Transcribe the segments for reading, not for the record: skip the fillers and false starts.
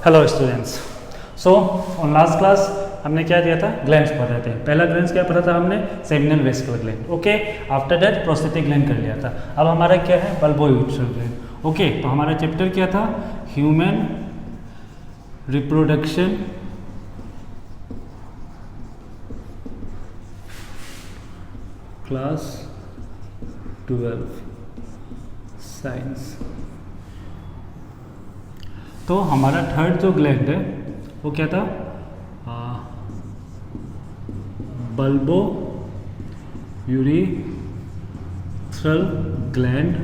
Hello students. So on last class हमने क्या दिया था, ग्लैंड्स पढ़ रहे थे। पहला ग्लैंड्स क्या पढ़ा था हमने, seminal vesicular gland. Okay, after that prosthetic gland कर लिया था। अब हमारा क्या है, बल्बोयूट्रल ग्लैंड। ओके, तो हमारा चैप्टर क्या था, ह्यूमन रिप्रोडक्शन क्लास 12 साइंस। तो हमारा थर्ड जो ग्लैंड है वो क्या था, बल्बो यूरिथ्रल ग्लैंड,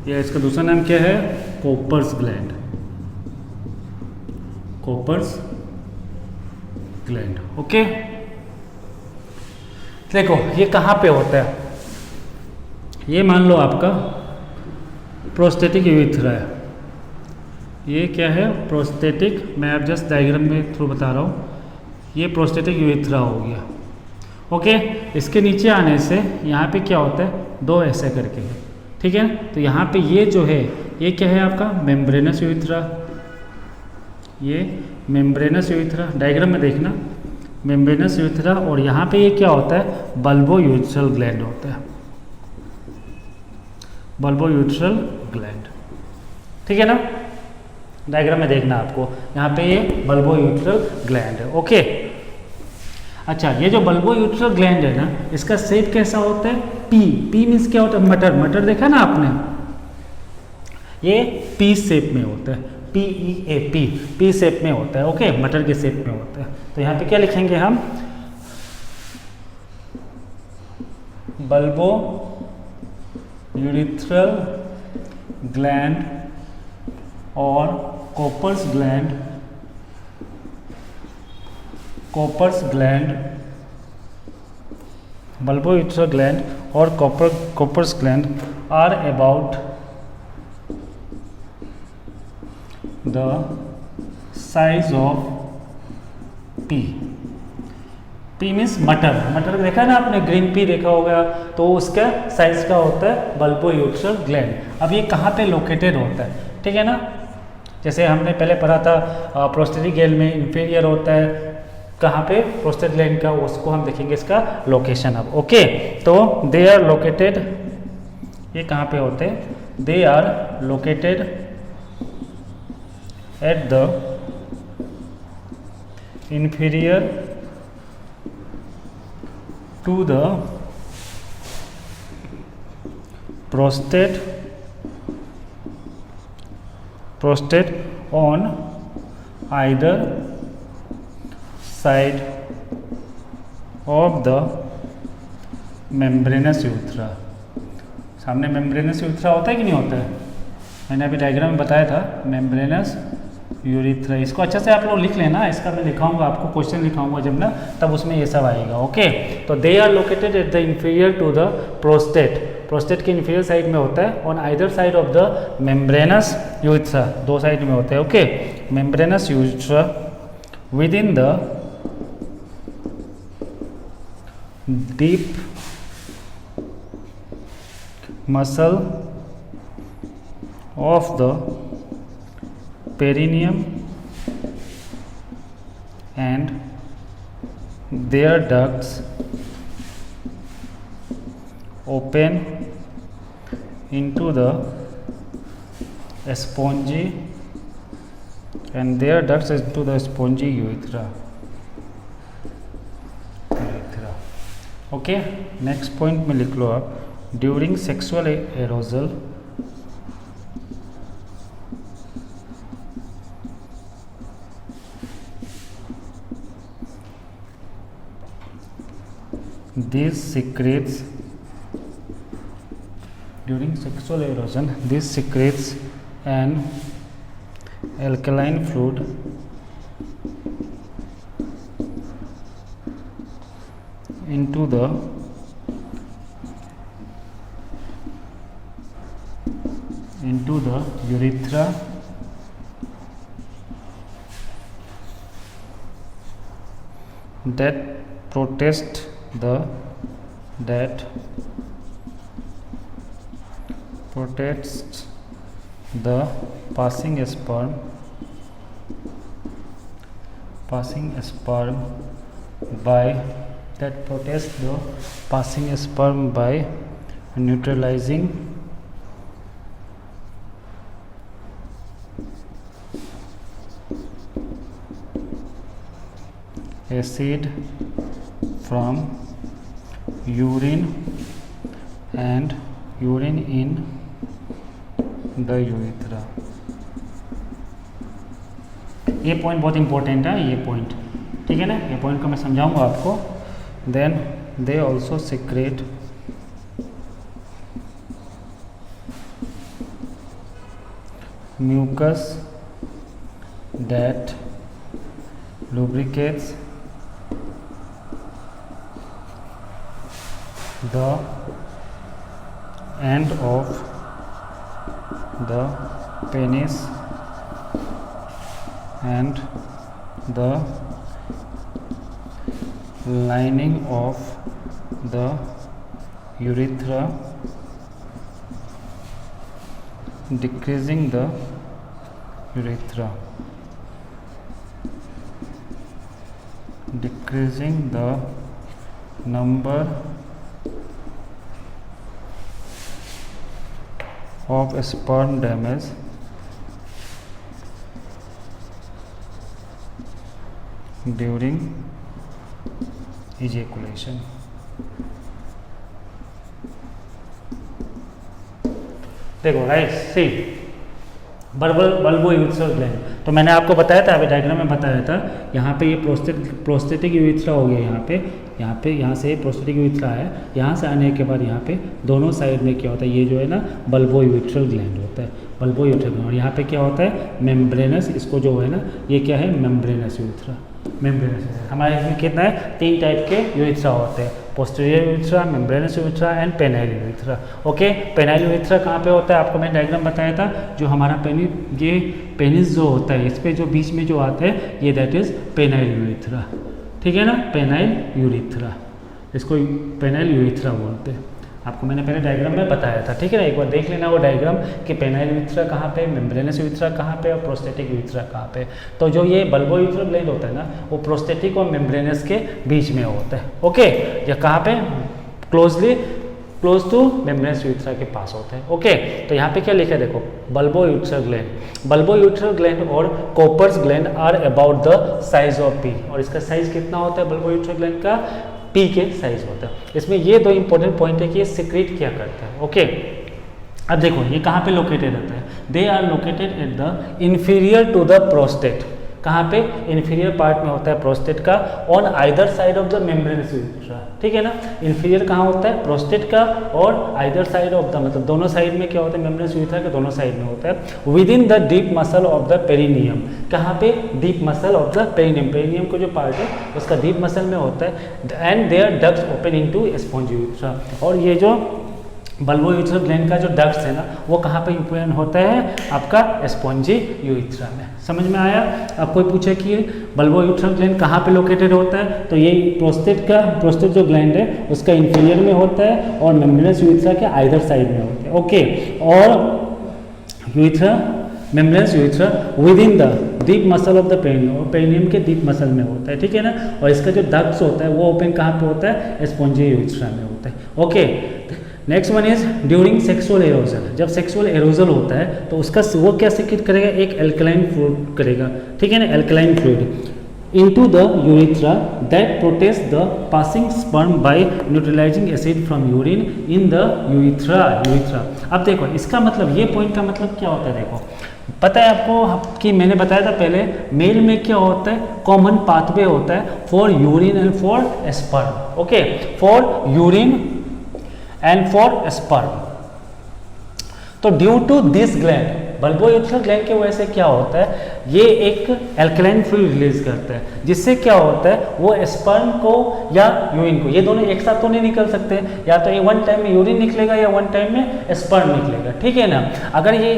या इसका दूसरा नाम क्या है, कोपर्स ग्लैंड। Cowper's gland. ओके, देखो ये कहाँ पे होता है, ये मान लो आपका प्रोस्थेटिक यूरिथ्रा है। ये क्या है, प्रोस्थेटिक, मैं अब जस्ट डायग्राम में थ्रू बता रहा हूँ। ये प्रोस्थेटिक यूरिथ्रा हो गया। ओके, इसके नीचे आने से यहाँ पे क्या होता है, दो ऐसे करके है, ठीक है। तो यहाँ पे ये जो है, ये क्या है आपका मेम्ब्रेनस यूरिथ्रा। ये मेम्ब्रेनस यूरिथ्रा, डायग्राम में देखना, मेम्ब्रेनस यूरिथ्रा। और यहाँ पे ये क्या होता है, बल्बो यूरिथ्रल ग्लैंड होता है, बल्बो यूरिथ्रल ग्लैंड, ठीक है ना। डायग्राम में देखना आपको, यहाँ पे ये बल्बो यूरिथ्रल ग्लैंड है। ओके, अच्छा, ये जो बल्बो यूरिथ्रल ग्लैंड है ना, इसका शेप कैसा होता है, पी। पी मीन्स क्या होता है, मटर। मटर देखा ना आपने, ये पी शेप में होता है, PEAP, पी शेप में होता है। ओके, मटर के शेप में होता है। तो यहाँ पे क्या लिखेंगे हम, बल्बो यूरिथ्रल ग्लैंड और Cowper's gland, Cowper's gland, bulbo urethral gland और Cowper's gland are about the size of pea. Pea means मटर। मटर देखा ना आपने, ग्रीन पी देखा होगा, तो उसका साइज का होता है बल्बो यूरिथ्रल ग्लैंड। अब ये कहाँ पे लोकेटेड होता है, ठीक है ना। जैसे हमने पहले पढ़ा था, प्रोस्थेटिक ग्लैंड में इंफीरियर होता है, कहाँ पे, प्रोस्थेटिक ग्लैंड का, उसको हम देखेंगे इसका लोकेशन अब। ओके, तो दे आर लोकेटेड, ये कहाँ पे होते हैं, they are located at the inferior to the prostate on either side of the membranous urethra। सामने membranous urethra होता है कि नहीं होता है, मैंने अभी डायग्राम में बताया था, membranous यूरिथ्रा। इसको अच्छे से आप लोग लिख लेना, इसका मैं लिखाऊंगा आपको, क्वेश्चन लिखाऊंगा जब ना, तब उसमें ये सब आएगा। ओके, तो they are located at the inferior to the prostate. Prostate के इंफीरियर साइड में होता है, on either side of the membranous urethra, दो साइड में होता है। Okay, membranous urethra within the deep muscle of the perineum and their ducts open into the spongy and their ducts into the spongy urethra। Okay, next point में लिख लो आप, during sexual aerogel these secretes, during sexual erosion this secretes an alkaline fluid into the urethra that protects the passing sperm passing sperm by that protest the passing sperm by neutralizing acid from urine and urine in the urethra। ये point बहुत important है, ये point, ठीक है ना, ये point को मैं समझाऊंगा आपको। Then they also secrete mucus that lubricates the end of the penis and the lining of the urethra, decreasing the urethra, decreasing the number of sperm damage during ejaculation। देखो right, सी bulbo urethral gland, तो मैंने आपको बताया था, अभी diagram में बताया था, यहाँ पे ये प्रोस्टेटिक यूरेथ्रा हो गया, यहाँ से प्रोस्टेटिक यूरेथ्रा है, यहाँ से आने के बाद यहाँ पे दोनों साइड में क्या होता है, ये जो है ना बल्बो यूरेथ्रल ग्लैंड होता है, बल्बो यूरेथ्रल ग्लैंड। और यहाँ पे क्या होता है, मेम्ब्रेनस, इसको जो है ना ये क्या है, मेम्ब्रेनस यूरेथ्रा। मेम्ब्रेनस हमारे इसमें कितना है, 3 टाइप के यूरेथ्रा होते हैं, posterior urethra, membranes urethra and penile urethra. Okay, penile urethra कहाँ पे होता है, आपको मैंने डायग्राम बताया था, जो हमारा ये पेनिस जो होता है, इस पे जो बीच में जो आता है ये दैट इज पेनाइल यूरेथ्रा, ठीक है ना, पेनाइल यूरेथ्रा, इसको पेनाइल यूरेथ्रा बोलते हैं। आपको मैंने पहले डायग्राम में बताया था, ठीक है ना, एक बार देख लेना वो डायग्राम कि पेनाइल यूरेथ्रा कहाँ पे, मेम्ब्रेनस यूरेथ्रा कहाँ पे और प्रोस्टेटिक यूरेथ्रा कहाँ पे। तो जो ये बल्बो यूरेथ्रल ग्लैंड होता है ना, वो प्रोस्टेटिक और मेम्ब्रेनस के बीच में होता है। ओके, या कहाँ पे, क्लोज टू मेम्ब्रेनस यूरेथ्रा के पास होता है। ओके, तो यहाँ पे क्या लिखा है देखो, बल्बो यूरेथ्रल ग्लैंड और Cowper's gland are about the size of pea, और इसका साइज कितना होता है बल्बो यूरेथ्रल ग्लैंड का, पी के साइज होता है। इसमें ये 2 इंपॉर्टेंट पॉइंट है कि ये सीक्रेट क्या करता है। ओके, अब देखो ये कहाँ पे लोकेटेड रहता है, they are located at the inferior to the prostate, कहाँ पे, इंफीरियर पार्ट में होता है प्रोस्टेट का, on either side of the membranous urethra, ठीक है ना, इंफीरियर कहाँ होता है, प्रोस्टेट का, और आइदर साइड ऑफ द, मतलब दोनों साइड में क्या होता है, मेम्ब्रेनस यूरेथ्रा के दोनों साइड में होता है, with in the deep muscle of the perineum, कहाँ पे, deep muscle of the perineum, perineum को जो पार्ट है उसका डीप मसल में होता है, and their ducts open into sponge urethra, और ये जो बल्बो यूरेथ्रल ग्लैंड का जो डक्ट्स है ना, वो कहाँ पे ओपन होता है, आपका स्पॉन्जी यूरेथ्रा में। समझ में आया। अब कोई पूछे कि बल्बो यूरेथ्रल ग्लैंड कहाँ पे लोकेटेड होता है, तो ये प्रोस्टेट जो ग्लैंड है उसका इंफीरियर में होता है और मेम्ब्रेनस यूरेथ्रा के आइदर साइड में होता है। ओके, और urethra, membranes urethra with in the deep muscle of the perineum, और पेरिनियम के डीप मसल में होता है, ठीक है ना, और इसका जो डक्ट्स होता है वो ओपन कहाँ पे होता है, स्पॉन्जी यूरेथ्रा में होता है। Okay, next one is during sexual aerogel, जब सेक्सुअल एरोजल होता है तो उसका वो क्या सिक्रेट करेगा, एक एल्कलाइन फ्लूइड करेगा, ठीक है ना, alkaline fluid into the urethra that protects the passing sperm bye neutralising acid from urine in the urethra. अब देखो इसका मतलब, ये पॉइंट का मतलब क्या होता है, देखो पता है आपको कि मैंने बताया था पहले, मेल में क्या होता है, कॉमन पाथवे होता है for urine and for sperm. Okay, for urine and for sperm. तो due to this gland, bulbo urethral gland की वजह से क्या होता है, ये एक एल्कलाइन फ्लूइड रिलीज करता है, जिससे क्या होता है, वो स्पर्म को या यूरिन को, ये दोनों एक साथ तो नहीं निकल सकते, या तो ये वन टाइम में यूरिन निकलेगा या वन टाइम में स्पर्म निकलेगा, ठीक है ना। अगर ये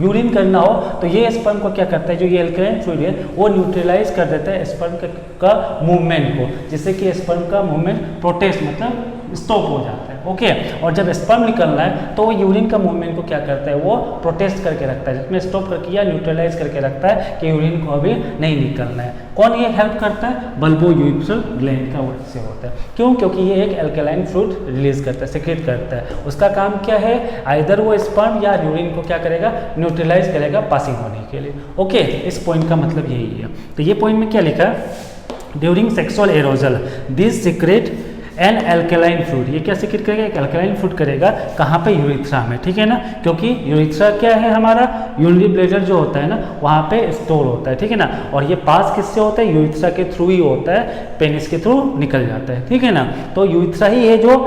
यूरिन करना हो तो ये स्पर्म को क्या करता है, जो ये एल्कलाइन फ्लूइड है वो न्यूट्रलाइज कर देता है स्पर्म का मूवमेंट को, जिससे कि स्पर्म का मूवमेंट प्रोटेस्ट मतलब स्टॉप हो जाता है। ओके। और जब स्पर्म निकलना है तो वो यूरिन का मूवमेंट को क्या करता है, वो प्रोटेस्ट करके रखता है, जिसमें स्टॉप करके या न्यूट्रलाइज करके रखता है कि यूरिन को अभी नहीं निकलना है। कौन ये हेल्प करता है, बल्बो यूरेथ्रल ग्लैंड का वजह से होता है। क्यों, क्योंकि ये एक एल्कलाइन फ्लूइड रिलीज करता है, सेक्रेट करता है। उसका काम क्या है, आइदर वो स्पर्म या यूरिन को क्या करेगा, न्यूट्रलाइज करेगा पासिंग होने के लिए। ओके, इस पॉइंट का मतलब यही है। तो ये पॉइंट में क्या लिखा है, during sexual arousal this secrete an alkaline fluid, ये क्या सीक्रेट करेगा, एक एल्कलाइन फ्लूइड करेगा, कहाँ पे, यूरिथ्रा में, ठीक है ना। क्योंकि यूरिथ्रा क्या है, हमारा यूरिनरी ब्लैडर जो होता है ना, वहाँ पे स्टोर होता है, ठीक है ना। और ये पास किससे होता है, यूरिथ्रा के थ्रू ही होता है, पेनिस के थ्रू निकल जाता है, ठीक है ना। तो यूरिथ्रा ही है जो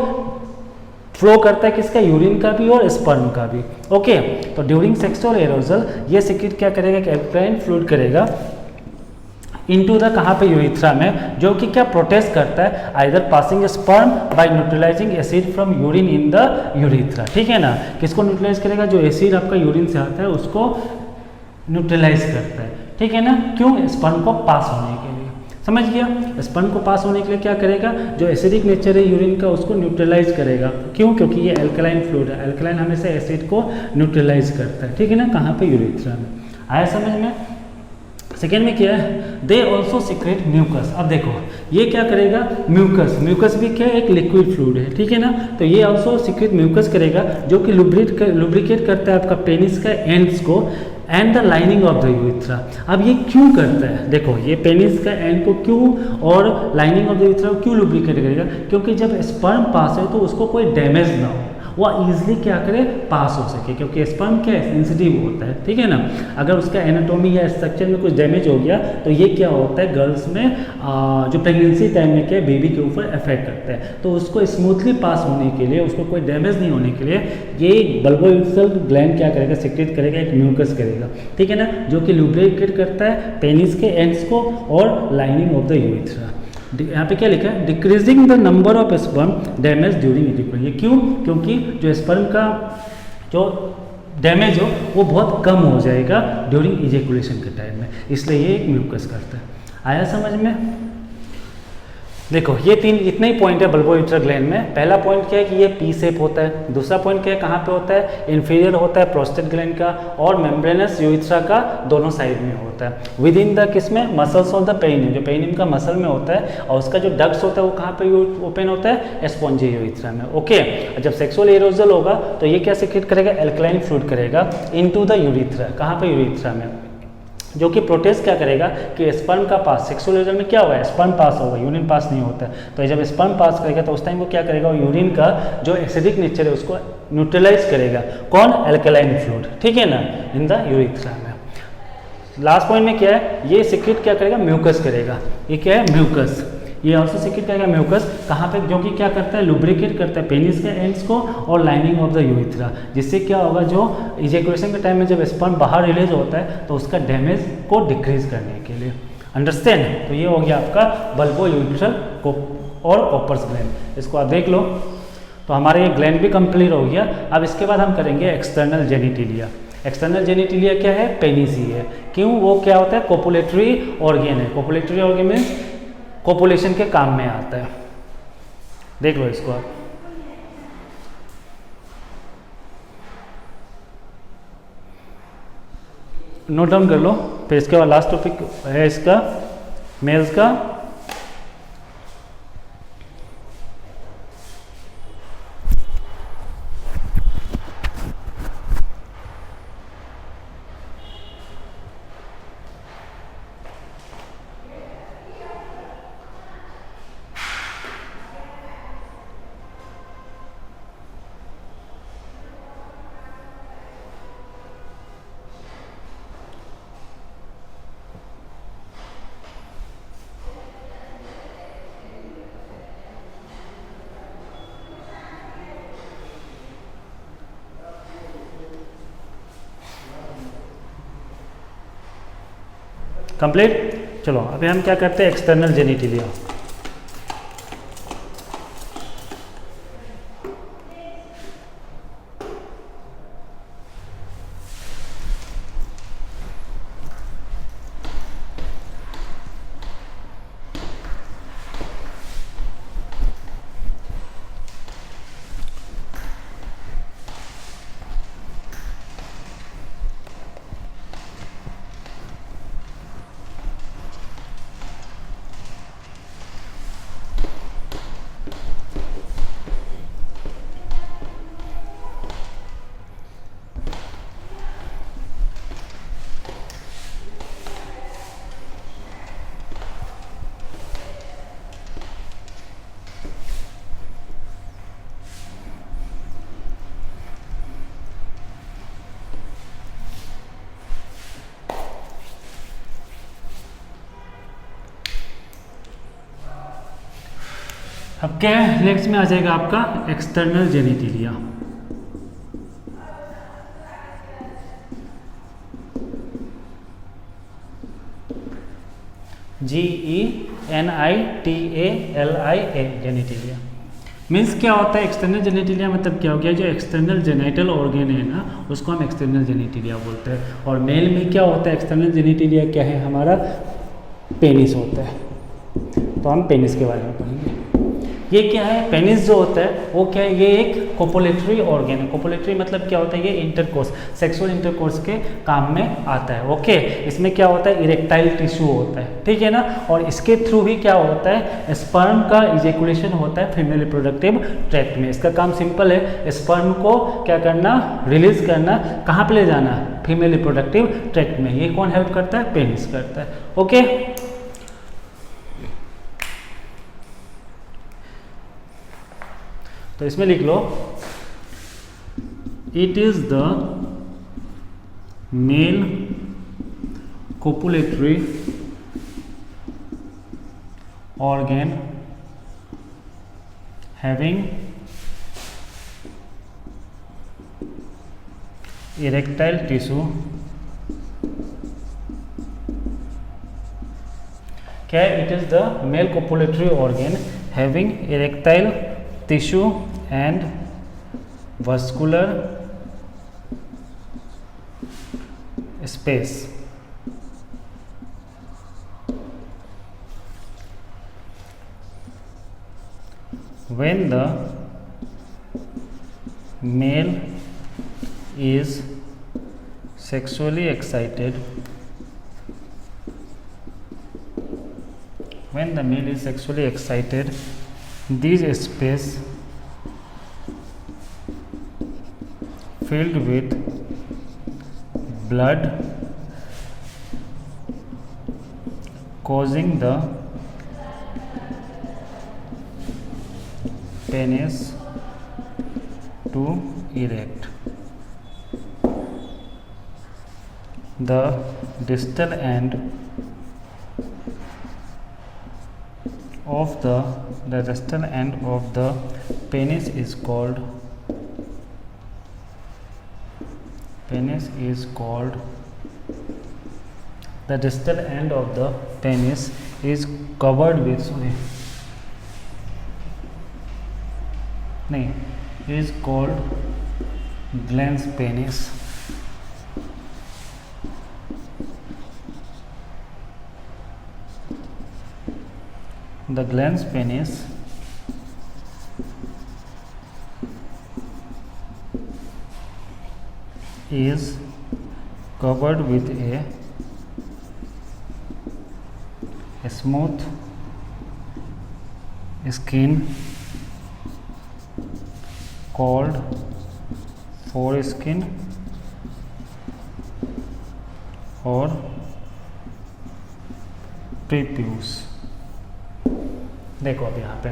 फ्लो करता है किसका, यूरिन का भी और स्पर्म का भी। ओके, तो ड्यूरिंग सेक्सुअल एरोजल ये सीक्रेट क्या करेगा, एक एल्कलाइन फ्लूइड करेगा इनटू द, कहाँ पे, यूरिथ्रा में, जो कि क्या प्रोटेस्ट करता है, either passing sperm bye neutralising acid from urine in the urethra, ठीक है ना। किसको न्यूट्रलाइज करेगा, जो एसिड आपका यूरिन से आता है उसको न्यूट्रलाइज करता है, ठीक है ना। क्यों, स्पर्म को पास होने के लिए, समझ गया। स्पर्म को पास होने के लिए क्या करेगा, जो एसिडिक नेचर है यूरिन का उसको न्यूट्रलाइज करेगा। क्यों, क्योंकि ये एल्कलाइन फ्लूइड है, एल्कलाइन हमेशा एसिड को न्यूट्रलाइज करता है, ठीक है ना, कहाँ पे, यूरिथ्रा में। आया समझ में। सेकेंड में क्या है, दे ऑल्सो सीक्रेट म्यूकस। अब देखो ये क्या करेगा, म्यूकस, म्यूकस भी क्या है, एक लिक्विड फ्लूइड है, ठीक है ना। तो ये ऑल्सो सीक्रेट म्यूकस करेगा, जो कि लुब्रिकेट करता है आपका पेनिस का एंड्स को and the lining of the urethra. अब ये क्यों करता है, देखो ये पेनिस का एंड को क्यों और लाइनिंग ऑफ द यूरिथ्रा को क्यों लुब्रिकेट करेगा, क्योंकि जब स्पर्म पास है तो उसको कोई डैमेज ना हो, वो ईजिली क्या करे, पास हो सके। क्योंकि स्पर्म क्या है, सेंसिटिव होता है, ठीक है ना। अगर उसका एनाटॉमी या स्ट्रक्चर में कुछ डैमेज हो गया तो ये क्या होता है, गर्ल्स में जो प्रेगनेंसी टाइम में क्या बेबी के ऊपर इफेक्ट करता है। तो उसको स्मूथली पास होने के लिए, उसको कोई डैमेज नहीं होने के लिए, ये बल्बो यूरेथ्रल ग्लैंड क्या करेगा, सीक्रेट करेगा, एक म्यूकस करेगा, ठीक है ना, जो कि लुब्रिकेट करता है पेनिस के एंड्स को और लाइनिंग ऑफ द यूरिथ्रा। यहाँ पे क्या लिखा है, decreasing the number of sperm damage during ejaculation. ये क्यों, क्योंकि जो स्पर्म का जो डैमेज हो वो बहुत कम हो जाएगा ड्यूरिंग इजैकुलेशन के टाइम में, इसलिए ये एक म्यूकस करता है। आया समझ में। देखो ये तीन इतने ही पॉइंट है बल्बो यूरेथ्रल ग्लैंड में। पहला पॉइंट क्या है कि ये पी शेप होता है। दूसरा पॉइंट क्या है, कहाँ पे होता है, इन्फीरियर होता है प्रोस्टेट ग्लैंड का और मेम्ब्रेनस यूरेथ्रा का दोनों साइड में होता है। विद इन द किसमें, मसल्स ऑफ द पेनिम, जो पेनिम का मसल में होता है, और उसका जो डक्ट्स होता है वो कहाँ पे ओपन होता है, स्पॉन्जी यूरेथ्रा में। ओके, जब सेक्सुअल एरोजल होगा तो ये क्या सीक्रेट करेगा, एल्कलाइन फ्लूइड करेगा इनटू द यूरेथ्रा, कहाँ पे, यूरेथ्रा में, जो कि प्रोटेस्ट क्या करेगा कि स्पर्म का पास, सेक्सुअल एरोजल में क्या हुआ है, स्पर्म पास होगा, यूरिन पास नहीं होता है। तो जब स्पर्म पास करेगा तो उस टाइम वो क्या करेगा, यूरिन का जो एसिडिक नेचर है उसको न्यूट्रलाइज करेगा। कौन, एल्कलाइन फ्लूइड, ठीक है ना, इन द यूरेथ्रा में। लास्ट पॉइंट में क्या है, ये सीक्रेट क्या करेगा, म्यूकस करेगा। ये क्या है, म्यूकस। ये ऑल्सो सीक्रेट करेगा म्यूकस, कहाँ पे, जो कि क्या करता है, लुब्रिकेट करता है पेनिस के एंड्स को और लाइनिंग ऑफ द यूरेथ्रा, जिससे क्या होगा, जो इजैकुलेशन के टाइम में जब स्पर्म बाहर रिलीज होता है तो उसका डैमेज को डिक्रीज करने के लिए। अंडरस्टैंड। तो ये हो गया आपका बल्बो यूरेथ्रल और कॉपर्स ग्लैंड, इसको आप देख लो। तो हमारा ये ग्लैंड भी कंप्लीट हो गया। अब इसके बाद हम करेंगे एक्सटर्नल जेनिटिलिया। एक्सटर्नल जेनिटिलिया क्या है, पेनिस ही है। क्यों, वो क्या होता है, कोपुलेटरी ऑर्गेन है। कोपुलेटरी ऑर्गेन मीन्स कोपुलेशन के काम में आता है। देख लो इसको आप, नोट डाउन कर लो। फिर इसके बाद लास्ट टॉपिक है इसका मेल्स का। कंप्लीट। चलो अभी हम क्या करते हैं, एक्सटर्नल जेनिटिलिया। अब क्या है, नेक्स्ट में आ जाएगा आपका एक्सटर्नल जेनिटिलिया। GENITALIA जेनिटिलिया मीन्स क्या होता है एक्सटर्नल जेनिटिलिया, मतलब क्या हो गया, जो एक्सटर्नल जेनिटल ऑर्गन है ना उसको हम एक्सटर्नल जेनिटिलिया बोलते हैं। और मेल में क्या होता है एक्सटर्नल जेनिटिलिया, क्या है हमारा पेनिस होता है। तो हम पेनिस के बारे में पढ़ेंगे। ये क्या है, पेनिस जो होता है वो क्या है, ये एक कोपुलेटरी ऑर्गन है। कोपुलेटरी मतलब क्या होता है, ये इंटरकोर्स, सेक्सुअल इंटरकोर्स के काम में आता है। ओके, इसमें क्या होता है, इरेक्टाइल टिश्यू होता है, ठीक है ना। और इसके थ्रू ही क्या होता है, स्पर्म का इजेकुलेशन होता है फीमेल रिप्रोडक्टिव ट्रैक्ट में। इसका काम सिंपल है, स्पर्म को क्या करना, रिलीज करना, कहाँ पे ले जाना, फीमेल रिप्रोडक्टिव ट्रैक्ट में। ये कौन हेल्प करता है, पेनिस करता है। ओके, तो इसमें लिख लो, it is the male copulatory organ having erectile tissue. क्या है, it is the male copulatory organ having erectile tissue and vascular space. When the male is sexually excited, this space filled with blood causing the penis to erect. The distal end of the penis is called the distal end of the penis is covered with is called glans penis. The glans penis is covered with a smooth skin called foreskin or prepuce. देखो अब यहाँ पे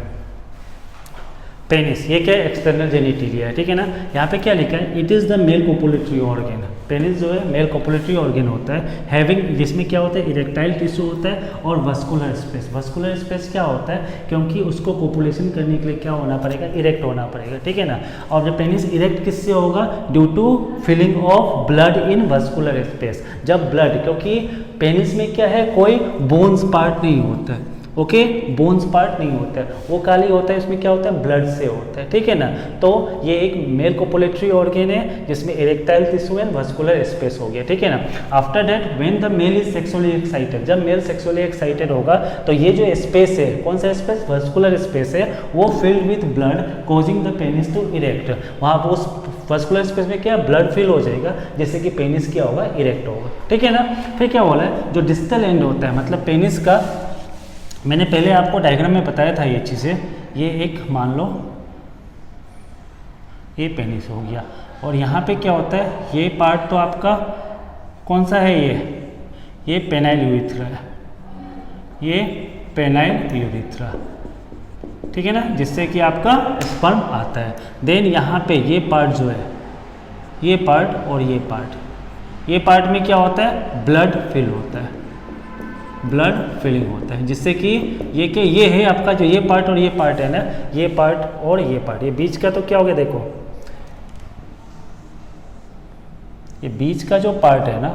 penis, ये क्या है, external जेनिटिलिया है, ठीक है ना। यहाँ पे क्या लिखा है, it is the male copulatory organ. Penis जो है मेल कोपुलेटरी ऑर्गन होता है, हैविंग, जिसमें क्या होता है, इरेक्टाइल टिश्यू होता है और वस्कुलर स्पेस। वस्कुलर स्पेस क्या होता है, क्योंकि उसको कोपुलेशन करने के लिए क्या होना पड़ेगा, इरेक्ट होना पड़ेगा, ठीक है ना। और जब पेनिस इरेक्ट किससे होगा, due to filling of blood in vascular space. जब ब्लड, क्योंकि पेनिस में क्या है, कोई बोन्स पार्ट नहीं होता है, ओके, बोन्स पार्ट नहीं होता है, वो खाली होता है, इसमें क्या होता है, ब्लड से होता है, ठीक है ना। तो ये एक मेल कोपुलेटरी ऑर्गन है जिसमें erectile tissue and vascular space हो गया, ठीक है ना। After that when the male is sexually excited, जब मेल सेक्सुअली एक्साइटेड होगा तो ये जो स्पेस है, कौन सा स्पेस, वस्कुलर स्पेस है, वो filled with blood causing the penis to erect. वहाँ पर उस वस्कुलर स्पेस में क्या ब्लड फिल हो जाएगा, जिससे कि पेनिस क्या होगा, इरेक्ट होगा, ठीक है ना। फिर क्या बोला है, जो डिस्टल एंड होता है, मतलब पेनिस का, मैंने पहले आपको डायग्राम में बताया था ये चीज़ें। ये एक मान लो ये पेनिस हो गया, और यहाँ पे क्या होता है, ये पार्ट तो आपका कौन सा है, ये पेनाइल यूरिथ्रा है, ये पेनाइल यूरिथ्रा, ठीक है ना, जिससे कि आपका स्पर्म आता है। देन यहाँ पे ये पार्ट जो है, ये पार्ट और ये पार्ट में क्या होता है, ब्लड फिल होता है, ब्लड फिलिंग होता है, जिससे कि ये है आपका जो ये पार्ट और ये पार्ट है ना, ये पार्ट और ये पार्ट, ये बीच का तो क्या हो गया, देखो ये बीच का जो पार्ट है ना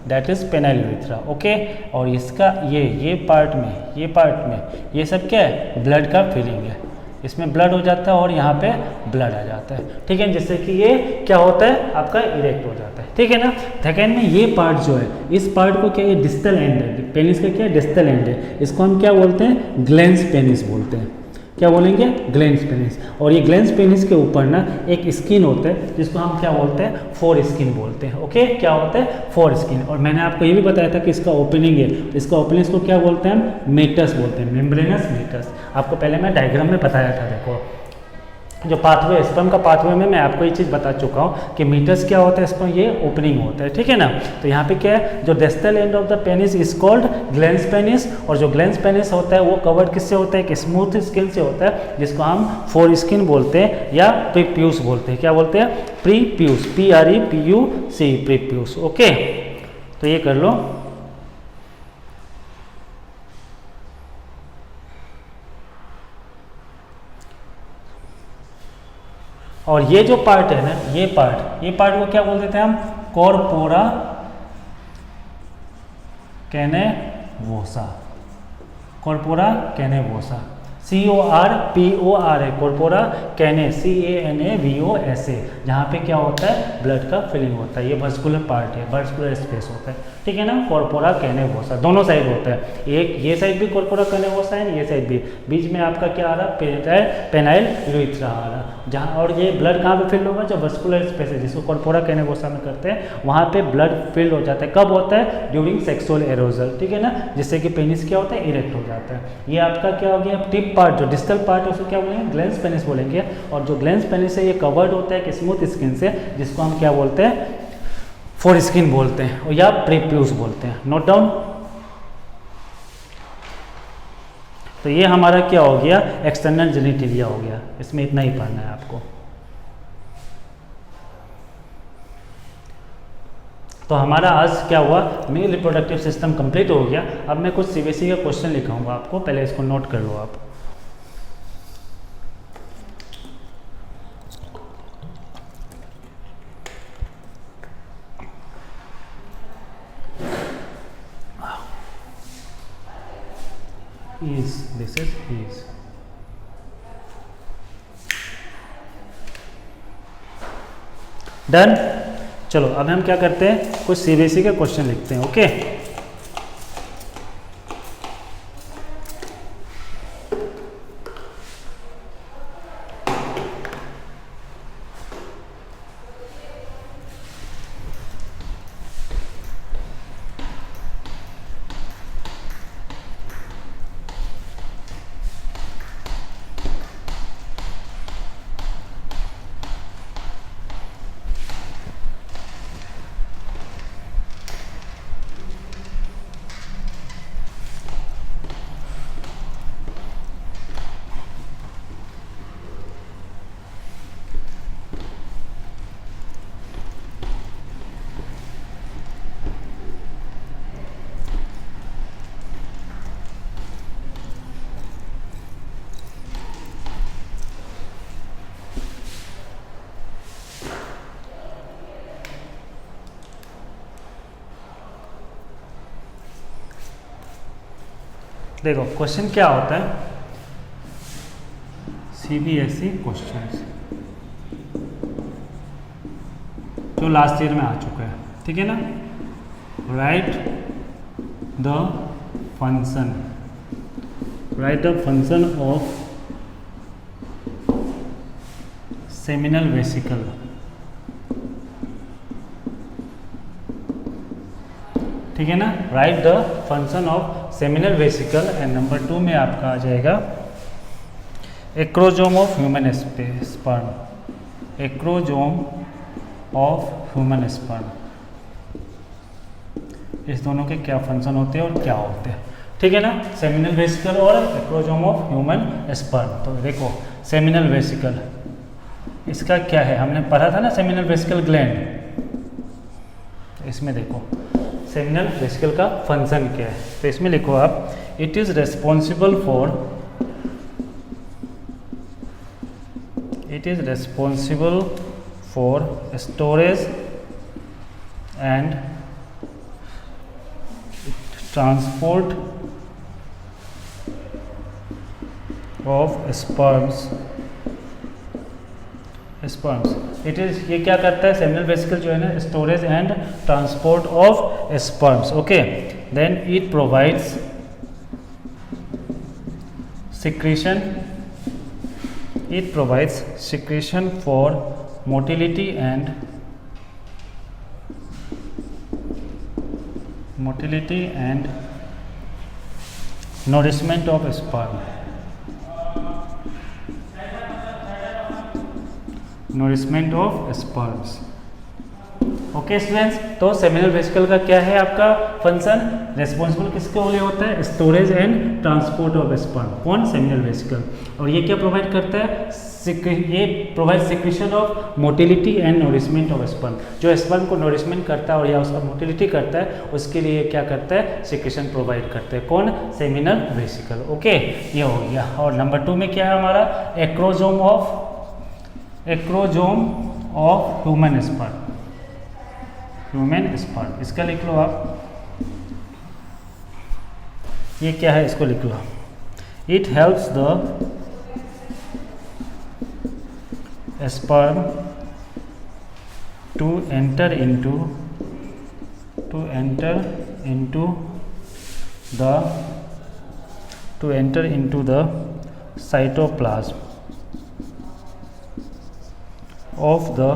that is penile urethra, okay. और इसका ये पार्ट में ये सब क्या है, ब्लड का फिलिंग है, इसमें ब्लड हो जाता है और यहाँ पे ब्लड आ जाता है, ठीक है, जिससे कि ये क्या होता है आपका इरेक्ट हो जाता है, ठीक है ना। सेकेंड में ये पार्ट जो है, इस पार्ट को क्या, ये डिस्टल एंड है, पेनिस का क्या डिस्टल एंड है, इसको हम क्या बोलते हैं, ग्लैंस पेनिस बोलते हैं, क्या बोलेंगे, ग्लैंस पेनिस। और ये ग्लैंस पेनिस के ऊपर ना एक स्किन होता है जिसको हम क्या बोलते हैं, फोर स्किन बोलते हैं, ओके। क्या होता है, फोर स्किन। और मैंने आपको ये भी बताया था कि इसका ओपनिंग है, इसका ओपनिंग को क्या बोलते हैं, हम मेटस बोलते हैं, मेम्ब्रेनस मेटस। आपको पहले मैं डायग्राम में बताया था, देखो जो पाथवे, स्पर्म का पाथवे में मैं आपको ये चीज़ बता चुका हूँ कि मीटस क्या होता है, स्पर्म ये ओपनिंग होता है, ठीक है ना। तो यहाँ पे क्या है, जो distal end of the penis is called glans penis, और जो ग्लैंस पेनिस होता है वो कवर्ड किससे होता है, एक स्मूथ स्किन से होता है, जिसको हम फोर स्किन बोलते हैं या प्रीप्यूस बोलते हैं, क्या बोलते हैं, प्रीप्यूस, PREPUC, प्रीप्यूस, ओके। तो ये कर लो। और ये जो पार्ट है ना, ये पार्ट को क्या बोल देते हैं हम, कॉर्पोरा कैनेवोसा, कॉर्पोरा कैनेवोसा, CORPOR है, कॉर्पोरा कैने, CANAVOSA, जहाँ पे क्या होता है, ब्लड का फिलिंग होता है, ये वस्कुलर पार्ट है, वस्कुलर स्पेस होता है, ठीक है ना। कॉर्पोरा कैनेवोसा दोनों साइड होता है, एक ये साइड भी कॉर्पोरा कैनेवोसा है, ये साइड भी, बीच में आपका क्या आ रहा है, पेनाइल यूरेथ्रा आ रहा, जहाँ, और ये ब्लड कहाँ पे फिल होगा, जो वस्कुलर स्पेस है जिसको कॉर्पोरा कैनेवोसा में करते हैं, वहाँ पे ब्लड फिल हो जाता है, कब होता है, ड्यूरिंग सेक्सुअल एरोजल, ठीक है ना, जिससे कि पेनिस क्या होता है, इरेक्ट हो जाता है। ये आपका क्या हो गया, टिप पार्ट, जो डिस्टल पार्ट है उसको क्या बोलेंगे, ग्लैंस पेनिस बोलेंगे। और जो ग्लैंस पेनिस है ये कवर्ड होता है एक स्मूथ स्किन से, जिसको हम क्या बोलते हैं, फोर स्किन बोलते हैं, और या प्रीप्यूस बोलते हैं। Note down. तो ये हमारा क्या हो गया, एक्सटर्नल जेनिटेलिया हो गया, इसमें इतना ही पढ़ना है आपको। तो हमारा आज क्या हुआ, मेल रिप्रोडक्टिव सिस्टम कंप्लीट हो गया। अब मैं कुछ CBSE का क्वेश्चन लिखाऊंगा आपको, पहले इसको नोट कर लो आप। This is done. चलो अब हम क्या करते हैं, कुछ CBSE के क्वेश्चन लिखते हैं, ओके। देखो क्वेश्चन क्या होता है, CBSE क्वेश्चन जो लास्ट ईयर में आ चुका है, ठीक है ना। Right the function of seminal vesicle, ठीक है ना। Right the function of seminal vesicle, and number 2 में आपका आ जाएगा acrosome of human sperm, acrosome of human sperm, इस दोनों के क्या फंक्शन होते हैं और क्या होते हैं, ठीक है ना। सेमिनल वेसिकल और एक्रोजोम ऑफ ह्यूमन स्पर्म। तो देखो सेमिनल वेसिकल, इसका क्या है, हमने पढ़ा था ना सेमिनल वेसिकल ग्लैंड। इसमें देखो सेमिनल वेसिकल का फंक्शन क्या है। तो इसमें लिखो आप, it is responsible for storage and transport of sperms. ये क्या करता है, सेमिनल वेसिकल जो है ना, storage and transport of sperms. Okay, then it provides secretion for motility and nourishment of sperm। Nourishment of sperms. Okay students, तो seminal vesicle का क्या है आपका फंक्शन, रेस्पॉन्सिबल किसके लिए होता है, storage and transport of sperm. कौन, सेमिनल वेसिकल। और ये क्या प्रोवाइड करता है, ये provide secretion of motility and nourishment of sperm. जो स्पर्म को नोरिशमेंट करता है और या उसका मोटिलिटी करता है, उसके लिए क्या करता है, सिक्रीशन प्रोवाइड करते हैं। कौन, सेमिनल वेसिकल। ओके, ये हो गया। और नंबर 2 में क्या है हमारा, एक्रोजोम ऑफ ह्यूमन स्पर्म। इसका लिख लो आप, ये क्या है, इसको लिख लो। It helps the sperm to enter into the cytoplasm of the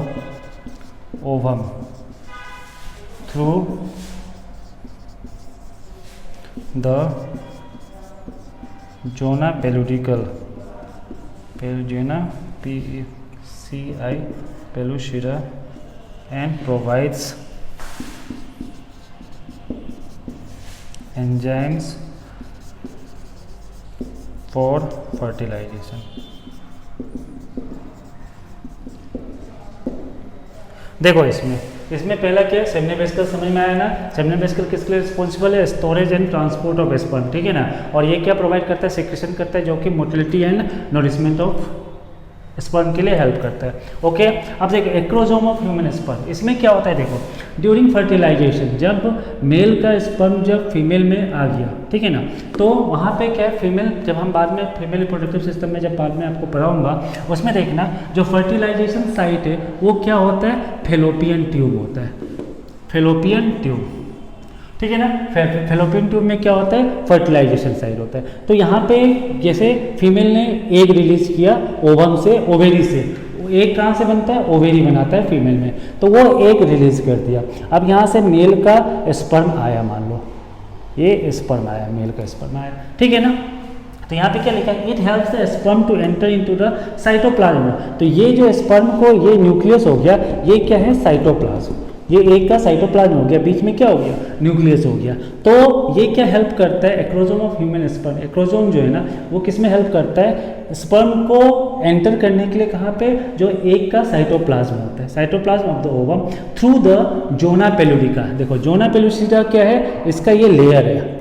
ovum through the zona pellucidal, pellucida, and provides enzymes for fertilization। देखो इसमें पहला क्या है, सेमिनल वेसिकल समझ में आया ना। सेमिनल वेसिकल किसके लिए रिस्पॉन्सिबल है, storage and transport of sperm, ठीक है ना। और ये क्या प्रोवाइड करता है, सिक्रेशन करता है, जो कि motility and nourishment of sperm के लिए हेल्प करता है। ओके, अब देखो एक्रोजोम ऑफ ह्यूमन स्पर्म, इसमें क्या होता है, देखो ड्यूरिंग फर्टिलाइजेशन, जब मेल का स्पर्म जब फीमेल में आ गया, ठीक है ना, तो वहाँ पे क्या है, फीमेल, जब हम बाद में फीमेल रिप्रोडक्टिव सिस्टम में जब बाद में आपको पढ़ाऊंगा, उसमें देखना जो फर्टिलाइजेशन साइट है वो क्या होता है, फेलोपियन ट्यूब होता है, फेलोपियन ट्यूब, ठीक है ना। फेलोपियन ट्यूब में क्या होता है, फर्टिलाइजेशन साइट होता है। तो यहाँ पे जैसे फीमेल ने एग रिलीज किया ओवम से, ओवेरी से, एग कहाँ से बनता है, ओवेरी बनाता है फीमेल में, तो वो एग रिलीज कर दिया। अब यहाँ से मेल का स्पर्म आया, मान लो ये स्पर्म आया, मेल का स्पर्म आया, ठीक है ना। तो यहाँ पे क्या लिखा है, it helps the sperm to enter into the cytoplasm. तो ये जो स्पर्म को, ये न्यूक्लियस हो गया, ये क्या है, साइटोप्लाज्म, ये एक का साइटोप्लाज्म हो गया, बीच में क्या हो गया, न्यूक्लियस हो गया। तो ये क्या हेल्प करता है, acrosome of human sperm. Acrosome जो है ना, वो किस में हेल्प करता है, स्पर्म को एंटर करने के लिए, कहाँ पे, जो एक का साइटोप्लाज्म होता है, cytoplasm of the ovum, through the zona pellucida. देखो जोना पेलुडिका क्या है, इसका ये लेयर है,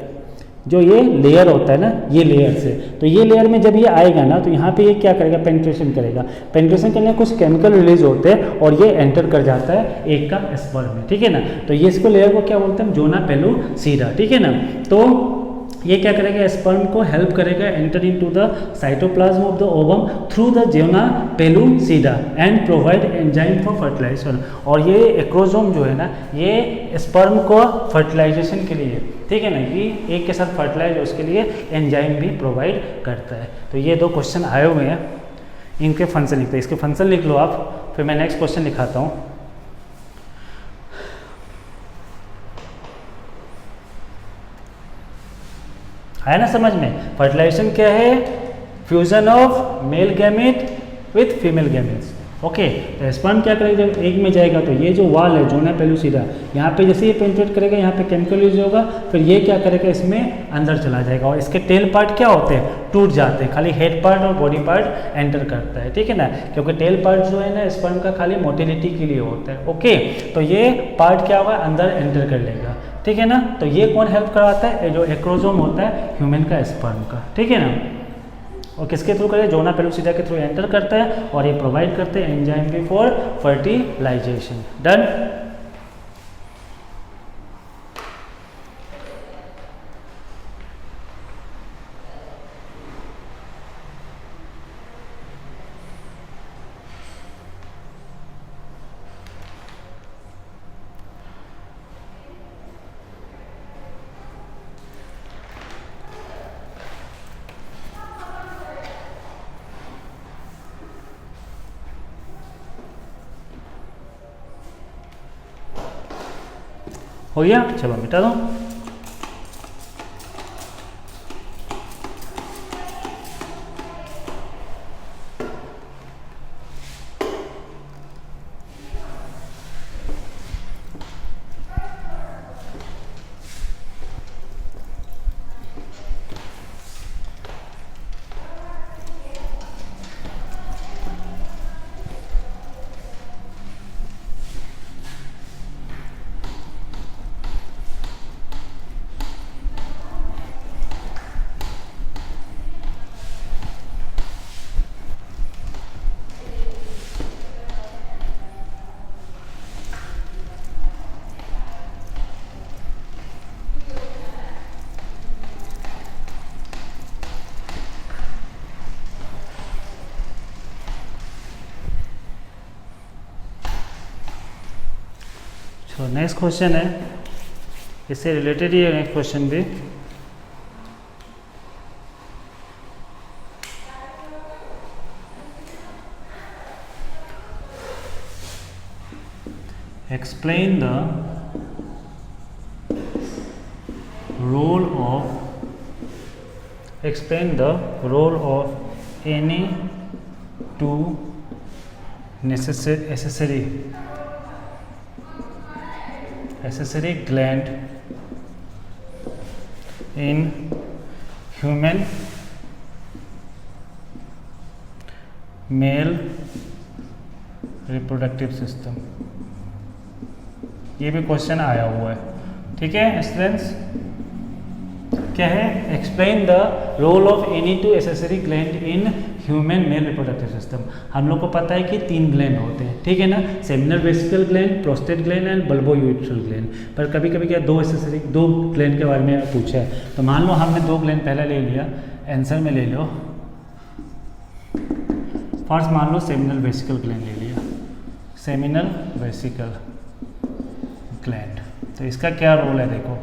जो ये लेयर होता है ना, ये लेयर से, तो ये लेयर में जब ये आएगा ना, तो यहाँ पे ये क्या करेगा, पेनिट्रेशन करेगा। पेनिट्रेशन करने में कुछ केमिकल रिलीज होते हैं और ये एंटर कर जाता है एक का स्पर्म में, ठीक है ना। तो ये इसको लेयर को क्या बोलते हैं, जोना पेलुसिडा, ठीक है ना। तो ये क्या करेगा, स्पर्म को हेल्प करेगा enter into the cytoplasm of the ovum through the zona pellucida and provide enzyme for fertilization. और ये एक्रोजोम जो है ना, ये स्पर्म को फर्टिलाइजेशन के लिए, ठीक है ना, ये एक के साथ फर्टिलाइज, उसके लिए एंजाइम भी प्रोवाइड करता है। तो ये 2 क्वेश्चन आए हुए हैं, इनके फंक्शन लिखते हैं, इसके फंक्शन लिख लो आप, फिर मैं नेक्स्ट क्वेश्चन लिखाता हूँ। है ना समझ में, फर्टिलाइजेशन क्या है, fusion of male gamete with female gametes. Okay, तो स्पर्म क्या करेगा, जब एग में जाएगा तो ये जो वाल है जोना पेलुसिडा, यहाँ पे जैसे ये पेनिट्रेट करेगा, यहाँ पे केमिकल यूज होगा, फिर ये क्या करेगा, इसमें अंदर चला जाएगा और इसके टेल पार्ट क्या होते हैं, टूट जाते हैं, खाली हेड पार्ट और बॉडी पार्ट एंटर करता है, ठीक है ना, क्योंकि टेल पार्ट जो है ना स्पर्म का खाली मोटिलिटी के लिए होता है। ओके, तो ये पार्ट क्या होगा, अंदर एंटर कर लेगा, ठीक है ना। तो ये कौन हेल्प कराता है, जो एक्रोजोम होता है ह्यूमन का स्पर्म का, ठीक है ना। और किसके थ्रू करे, जोना पेलुसिडा के थ्रू एंटर करता है और ये प्रोवाइड करते हैं एंजाइम भी फॉर फर्टिलाइजेशन। डन। हो गया, चलो मिटा दो। तो नेक्स्ट क्वेश्चन है, इससे रिलेटेड ही है नेक्स्ट क्वेश्चन भी। Explain the role of any two accessory gland in human male reproductive system। ये भी क्वेश्चन आया हुआ है, ठीक है स्टूडेंट्स। क्या है, explain the role of any two accessory gland in human male reproductive system. हम लोग को पता है कि 3 ग्लैंड होते हैं, ठीक है ना, seminal vesicle gland, prostate gland and bulbo urethral gland. पर कभी कभी क्या 2 ग्लैंड के बारे में पूछा है, तो मान लो हमने 2 ग्लैंड पहले ले लिया, आंसर में ले लो। फर्स्ट मान लो सेमिनल वेसिकल ग्लैंड ले लिया, सेमिनल वेसिकल ग्लैंड। तो इसका क्या रोल है, देखो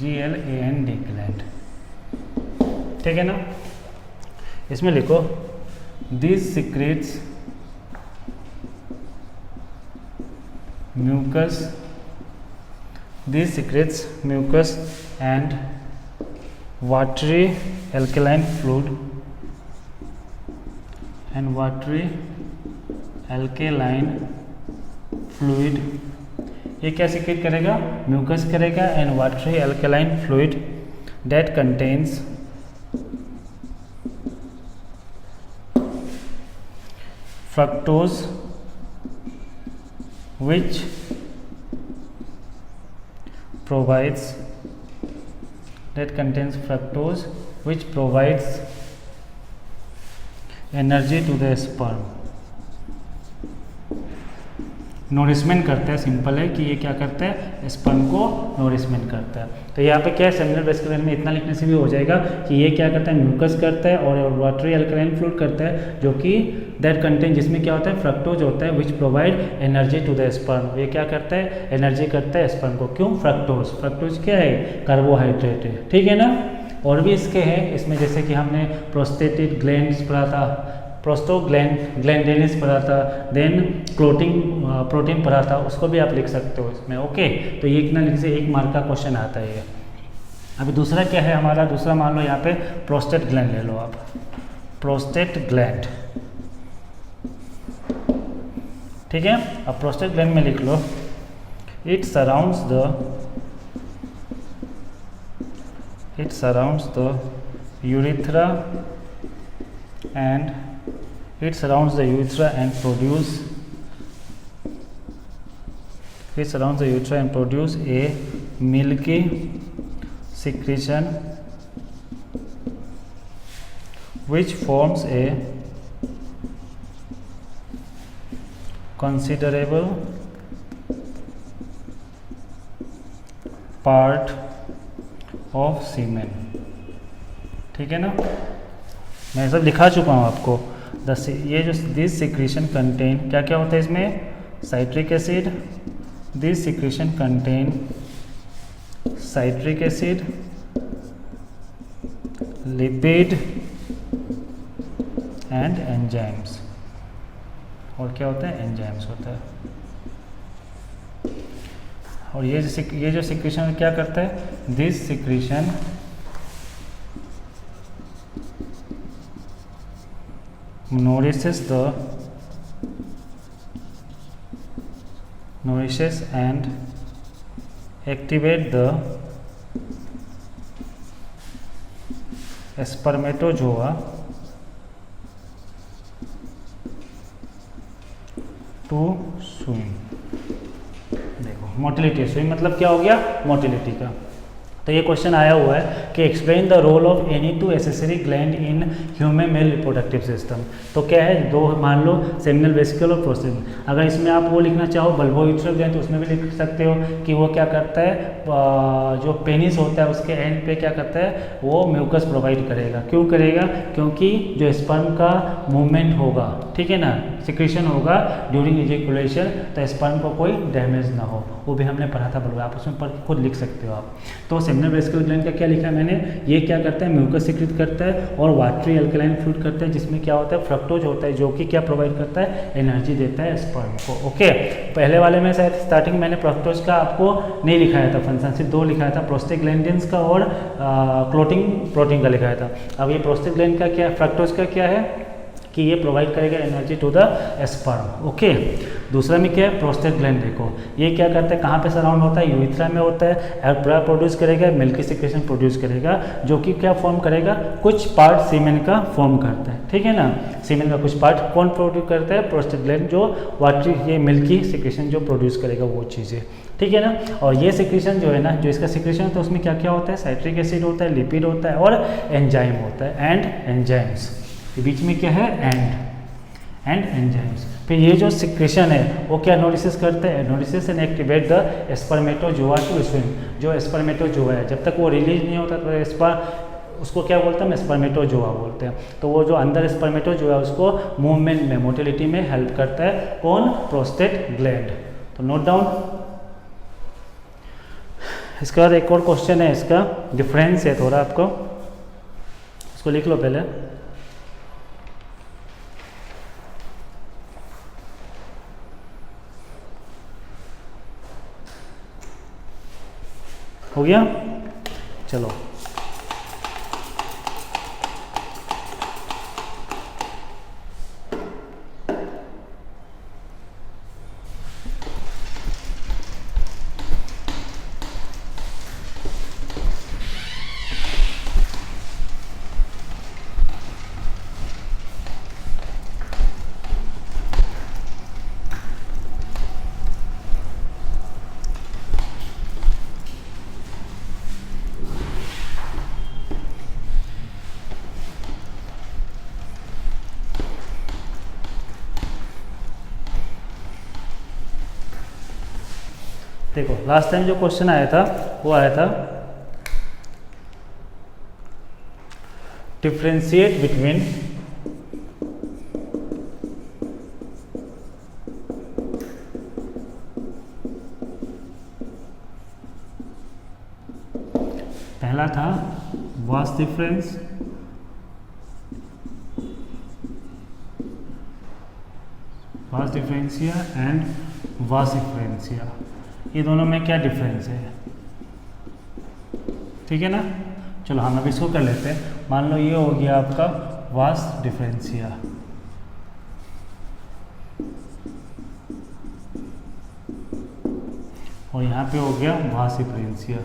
GLAND ग्लैंड, ठीक है ना। इसमें लिखो this secretes mucus and watery alkaline fluid। ये क्या सिक्रेट करेगा, म्यूकस करेगा and watery alkaline fluid that contains fructose which provides energy to the sperm। Nourishment करता है, सिंपल है कि ये क्या करता है, स्पर्म को नोरिशमेंट करता है। तो यहाँ पे क्या है, सेमिनल वेसिकल में इतना लिखने से भी हो जाएगा कि ये क्या करता है, म्यूकस करता है और वाटरी अल्कलाइन फ्लूइड करता है, जो कि दैट कंटेन, जिसमें क्या होता है, फ्रक्टोज होता है, which provide energy to the sperm. ये क्या करता है, एनर्जी करता है स्पर्म को। क्यों, फ्रक्टोज क्या है, कार्बोहाइड्रेट है, ठीक है ना। और भी इसके हैं, इसमें जैसे कि हमने प्रोस्टेटिक ग्लैंड्स पढ़ा था, ग्लैंडेलिस पढ़ा था, देन प्रोटीन पढ़ा था, उसको भी आप लिख सकते हो इसमें, ओके। तो ये इतना लिख से 1 मार्क का क्वेश्चन आता है ये। अभी दूसरा क्या है हमारा, दूसरा मान लो यहाँ पे प्रोस्टेट ग्लैंड ले लो आप, प्रोस्टेट ग्लैंड, ठीक है। अब प्रोस्टेट ग्लैंड में लिख लो it surrounds the urethra and produce which surrounds the urethra and produce a milky secretion which forms a considerable part of semen। ठीक है ना, मैं सब लिखा चुका हूँ आपको। ये जो दिस सिक्रीशन कंटेन, क्या क्या होता है इसमें, citric acid, this secretion contain citric acid, lipid and enzymes. और क्या होता है, एंजाइम्स होता है। और ये जो सिक्रीशन क्या करता है, this secretion nourishes and activate the spermatozoa to swim। देखो मोटिलिटी, स्विम मतलब क्या हो गया, मोटिलिटी का। तो ये क्वेश्चन आया हुआ है कि explain the role of any two accessory gland in human male reproductive system. तो क्या है, दो मान लो सेमिनल वेसिकल और प्रोस्टेट। अगर इसमें आप वो लिखना चाहो बल्बो यूट्रस ग्लैंड, तो उसमें भी लिख सकते हो कि वो क्या करता है, जो पेनिस होता है उसके एंड पे क्या करता है, वो म्यूकस प्रोवाइड करेगा। क्यों करेगा, क्योंकि जो स्पर्म का मूवमेंट होगा, ठीक है ना, सिक्रीशन होगा ड्यूरिंग इजेकुलेशन, तो स्पर्म को कोई डैमेज ना हो। वो भी हमने पढ़ा था बल्बो, आप उसमें पढ़ खुद लिख सकते हो आप। तो सेमिनल वेसिकल ग्लैंड का क्या लिखा है मैंने, ये क्या करता है, म्यूकस सिक्रीट करता है और वाटरी अल्कलाइन फ्लूइड करता है, जिसमें क्या होता है, फ्रक्टोज होता है, जो कि क्या प्रोवाइड करता है, एनर्जी देता है स्पर्म को। ओके, पहले वाले में शायद स्टार्टिंग मैंने फ्रक्टोज का आपको नहीं लिखाया था फंक्शन, सिर्फ दो लिखाया था, प्रोस्टेग्लैंडिन्स का और क्लोटिंग प्रोटीन का लिखाया था। अब ये प्रोस्टेग्लैंड का क्या, फ्रक्टोज का क्या है कि ये प्रोवाइड करेगा energy to the sperm. Okay, दूसरा में क्या है, प्रोस्टेट ग्लैंड। देखो ये क्या करता है, कहाँ पे सराउंड होता है, यूरेथ्रा में होता है, और प्रोड्यूस करेगा, मिल्की सिक्रेशन प्रोड्यूस करेगा, जो कि क्या फॉर्म करेगा, कुछ पार्ट सीमेन का फॉर्म करता है। ठीक है ना, सीमेन का कुछ पार्ट कौन प्रोड्यूस करता है, प्रोस्टेट ग्लैंड, जो वाटरी ये मिल्की सिक्रेशन जो प्रोड्यूस करेगा वो चीज़ें। ठीक है ना, और ये सिक्रेशन जो है ना, जो इसका सिक्रेशन होता है उसमें क्या क्या होता है, साइट्रिक एसिड होता है, लिपिड होता है और एंजाइम होता है, एंड एंजाइम्स। बीच में क्या है, एंड एंजाइम्स। फिर ये जो सिक्रेशन है वो क्या नोटिस करते हैं, notice and activate the spermatozoa to swim. जो स्पर्मेटोजोआ है जब तक वो रिलीज नहीं होता तो उसको क्या बोलते हैं, स्पर्मेटोजोआ बोलते हैं। तो वो जो अंदर स्पर्मेटोजोआ है उसको मूवमेंट में, मोटिलिटी में हेल्प करता है, कौन, प्रोस्टेट ग्लैंड। तो नोट डाउन। इसके बाद एक और क्वेश्चन है, इसका डिफरेंस है थोड़ा, आपको उसको लिख लो पहले। हो गया, चलो। देखो लास्ट टाइम जो क्वेश्चन आया था वो आया था डिफरेंशिएट बिटवीन पहला था वास डिफरेंस, वास डिफरेंशिया एंड वास डिफरेंशिया। ये दोनों में क्या डिफरेंस है, ठीक है ना। चलो हम अब इसको कर लेते हैं। मान लो ये हो गया आपका वास डिफरेंशिया, और यहाँ पे हो गया वास डिफरेंशिया।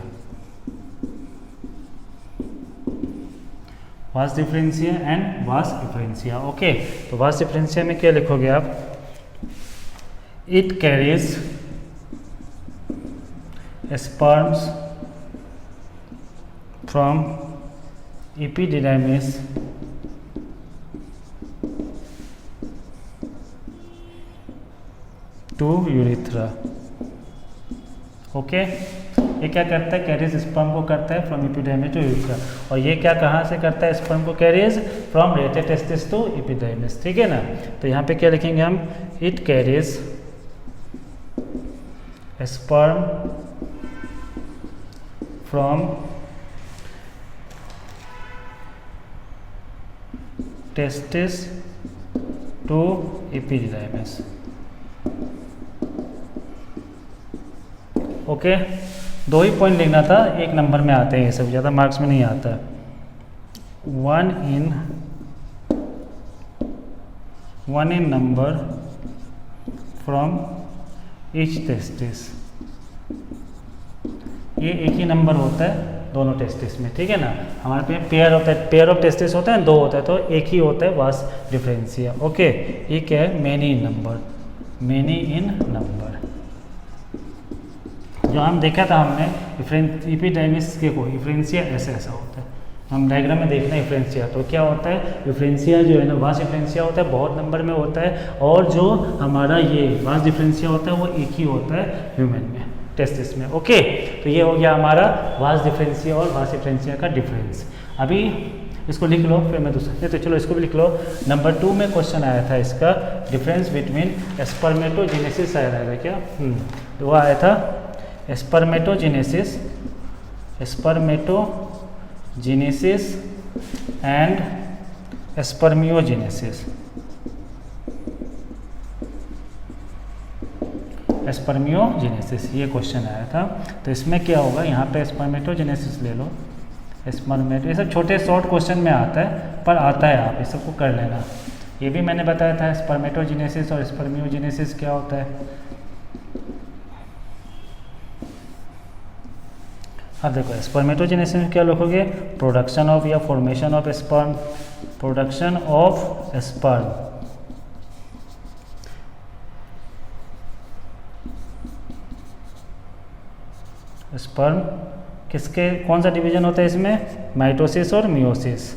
वास डिफरेंशिया एंड वास डिफरेंशिया। ओके, तो वास डिफरेंशिया में क्या लिखोगे आप, it carries sperms from epididymis to urethra. Okay, ये क्या करता है, कैरियस स्पर्म को करता है फ्रॉम एपिडाइमिस टू यूरेथ्रा। और ये क्या कहाँ से करता है स्पर्म को carries, from rete testis to epididymis, ठीक है ना। तो यहाँ पे क्या लिखेंगे हम, it carries sperm from testis to epididymis. Okay, दो ही पॉइंट लिखना था, एक नंबर में आते हैं ये सब, ज़्यादा मार्क्स में नहीं आता। 1 in number from each testis. ये एक ही नंबर होता है दोनों टेस्टिस में, ठीक है ना। हमारे पे पेयर होता है, पेयर ऑफ टेस्टिस होता है, दो होता है, तो एक ही होता है वास डिफरेंशिया। ओके, ये क्या है, many in number, many in number. जो हम देखा था हमने एपिडाइमिस के को डिफरेंशिया ऐसा होता है, हम डायग्राम में देखना है डिफरेंशिया। तो क्या होता है, डिफरेंशिया जो है ना, वास डिफरेंशिया होता है, बहुत नंबर में होता है। और जो हमारा ये वास डिफरेंशिया होता है वो एक ही होता है ह्यूमन में, टेस्टिस में। ओके, तो ये हो गया हमारा वास डिफरेंशिया और वास डिफरेंशिया का डिफरेंस। अभी इसको लिख लो, फिर मैं दूसरा, तो चलो इसको भी लिख लो। नंबर 2 में क्वेश्चन आया था इसका, डिफरेंस बिटवीन स्पर्मेटोजेनेसिस आया था क्या, तो वो आया था स्पर्मेटोजेनेसिस एंड स्पर्मियोजेनेसिस। स्पर्मियोजेनेसिस ये क्वेश्चन आया था। तो इसमें क्या होगा, यहाँ पे स्पर्मेटोजेनेसिस ले लो, स्पर्मेटो, ये सब छोटे शॉर्ट क्वेश्चन में आता है, पर आता है, आप इस सबको कर लेना। ये भी मैंने बताया था स्पर्मेटोजेनेसिस और स्पर्मियोजेनेसिस क्या होता है। अब देखो स्पर्मेटोजेनेसिस में क्या लिखोगे, प्रोडक्शन ऑफ या formation of sperm, production of sperm, sperm किसके, कौन सा डिवीजन होता है इसमें, माइटोसिस और मियोसिस,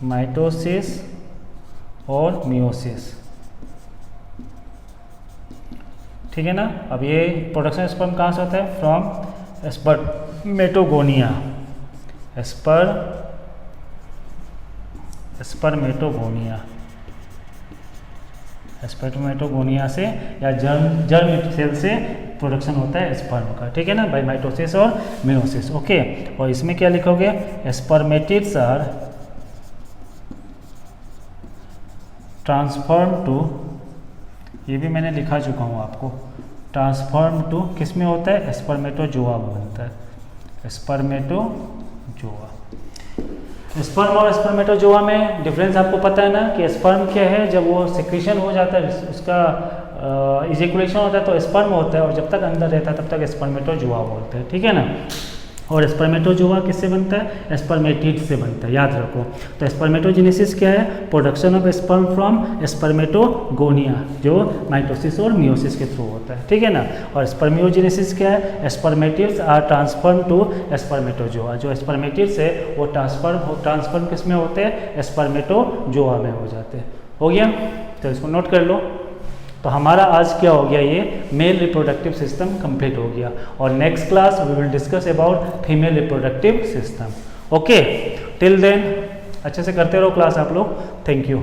माइटोसिस और मियोसिस, ठीक है ना। अब ये प्रोडक्शन स्पर्म कहाँ से होता है, फ्रॉम स्पर्मेटोगोनिया, स्पर्मेटोगोनिया से या जर्म सेल से प्रोडक्शन होता है स्पर्म का, ठीक है ना, बाय माइटोसिस और मियोसिस। ओके, और इसमें क्या लिखोगे, स्पर्मेटिड्स आर ट्रांसफॉर्म टू, ये भी मैंने लिखा चुका हूँ आपको, ट्रांसफॉर्म टू किस में होता है, स्पर्मेटोजोआ बनता है, स्पर्मेटोजोआ। स्पर्म और स्पर्मेटोजोआ में डिफरेंस आपको पता है ना, कि स्पर्म क्या है, जब वो सिक्रीशन हो जाता है, उसका इजेकुलेशन होता है तो स्पर्म होता है, और जब तक अंदर रहता है तब तक स्पर्मेटोजोआ बोलते हैं, ठीक है ना। और स्पर्मेटोजोआ किससे बनता है, स्पर्मेटिड से बनता है, याद रखो। तो स्पर्मेटोजेनेसिस क्या है, production of sperm from spermatogonia, जो माइटोसिस और मियोसिस के थ्रू होता है, ठीक है ना। और स्पर्मियोजेनेसिस क्या है, spermatids are transform to spermatozoa, जो स्पर्मेटिड्स है वो ट्रांसफॉर्म किस में होते हैं, स्पर्मेटोजोआ में हो जाते हैं। हो गया, तो इसको नोट कर लो। तो हमारा आज क्या हो गया, ये मेल रिप्रोडक्टिव सिस्टम कंप्लीट हो गया, और next class we will discuss about female reproductive system. Okay, till then अच्छे से करते रहो क्लास आप लोग। Thank you.